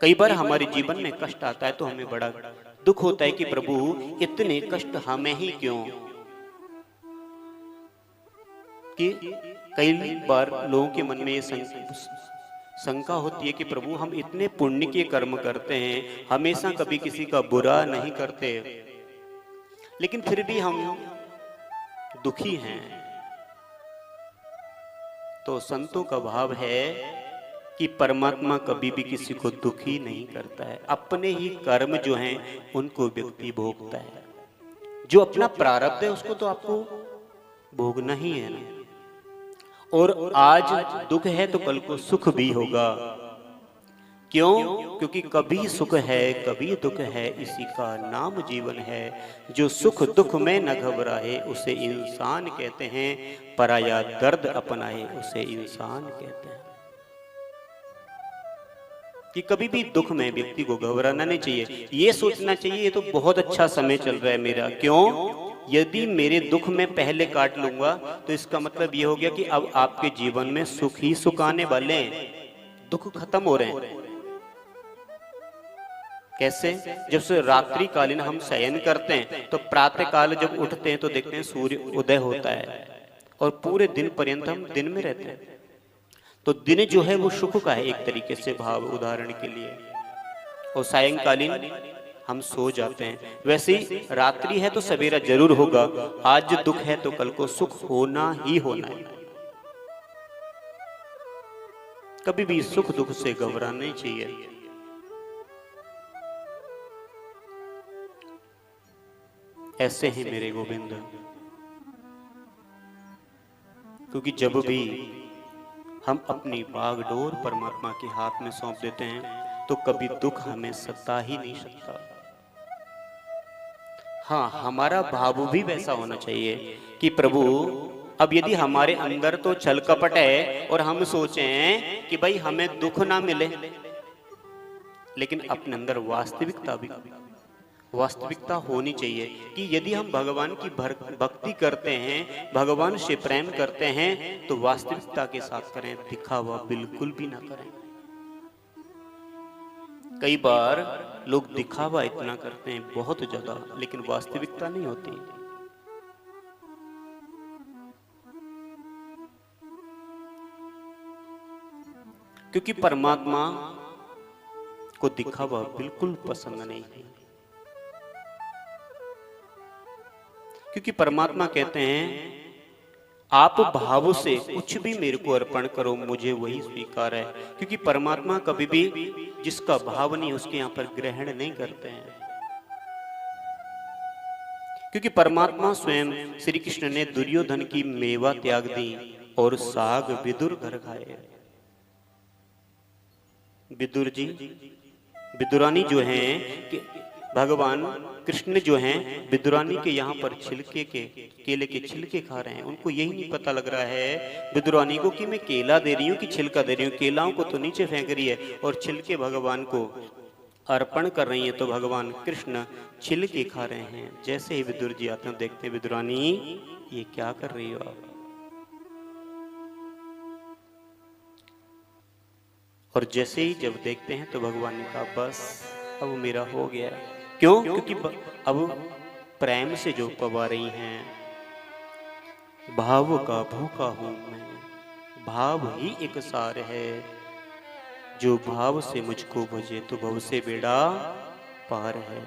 कई बार हमारे जीवन में कष्ट आता है तो हमें बड़ा दुख होता है कि प्रभु इतने कष्ट हमें ही क्यों। कि कई बार लोगों के मन में ये शंका होती है कि प्रभु हम इतने पुण्य के कर्म करते हैं, हमेशा कभी किसी का बुरा नहीं करते, लेकिन फिर भी हम दुखी हैं। तो संतों का भाव है कि परमात्मा कभी भी किसी को दुखी नहीं करता है, अपने ही कर्म जो हैं उनको व्यक्ति भोगता है। जो अपना प्रारब्ध है उसको तो आपको भोगना ही है ना। और आज दुख है तो कल को सुख भी होगा। क्यों? क्योंकि कभी सुख है कभी दुख है, इसी का नाम जीवन है। जो सुख दुख में न घबराए उसे इंसान कहते हैं, पराया दर्द अपनाए उसे इंसान कहते हैं। कि कभी भी दुख में व्यक्ति को घबराना नहीं चाहिए, ये सोचना चाहिए ये तो बहुत अच्छा समय चल रहा है मेरा। क्यों? यदि मेरे दुख में पहले काट लूंगा तो इसका मतलब ये हो गया कि अब आपके जीवन में सुख ही सुख आने वाले हैं, दुख खत्म हो रहे हैं। कैसे? जब से रात्रि कालीन हम शयन करते हैं तो प्रातः काल जब उठते हैं तो देखते हैं सूर्य उदय होता है और पूरे दिन पर्यंत हम दिन में रहते हैं। तो दिन जो है वो सुख का है एक तरीके से भाव, उदाहरण के लिए। और सायंकालीन हम सो जाते हैं। वैसे ही रात्रि है तो सवेरा जरूर होगा। आज दुख है तो कल को सुख होना ही होना है। कभी भी सुख दुख से घबराना नहीं चाहिए। ऐसे ही मेरे गोविंद, क्योंकि जब भी हम अपनी बागडोर परमात्मा के हाथ में सौंप देते हैं तो कभी दुख हमें सता ही नहीं सकता। हाँ, हमारा भाव भी वैसा होना चाहिए कि प्रभु अब यदि हमारे अंदर तो छल कपट है और हम सोचें कि भाई हमें दुख ना मिले, लेकिन अपने अंदर वास्तविकता होनी चाहिए कि यदि हम भगवान की भक्ति करते हैं, भगवान से प्रेम करते हैं तो वास्तविकता के साथ करें, दिखावा बिल्कुल भी ना करें। कई बार लोग दिखावा इतना करते हैं बहुत ज्यादा, लेकिन वास्तविकता नहीं होती। क्योंकि परमात्मा को दिखावा बिल्कुल पसंद नहीं है। क्योंकि परमात्मा कहते हैं आप भाव से कुछ भी मेरे को अर्पण करो, मुझे वही स्वीकार है। क्योंकि परमात्मा कभी भी जिसका भाव नहीं उसके यहां पर ग्रहण नहीं करते हैं। क्योंकि परमात्मा स्वयं श्री कृष्ण ने दुर्योधन की मेवा त्याग दी और साग विदुर घर खाए। विदुर जी, विदुरानी जो हैं कि भगवान कृष्ण जो हैं विदुरानी के यहाँ पर केले के छिलके खा रहे हैं। उनको यही नहीं पता लग रहा है विदुरानी को कि मैं केला दे रही हूँ कि छिलका दे रही हूँ। केलाओं को तो नीचे फेंक रही है और छिलके भगवान को अर्पण कर रही है। तो भगवान कृष्ण छिलके खा रहे हैं। जैसे ही विदुर जी आते हैं देखते हैं विदुरानी ये क्या कर रही हो आप। और जैसे ही जब देखते हैं तो भगवान ने कहा बस अब मेरा हो गया। क्यों? क्योंकि अब प्रेम से जो पवा रही हैं, भाव का भूखा हूं मैं, भाव ही एक सार है। जो भाव से मुझको भजे तो भव से बेड़ा पार है।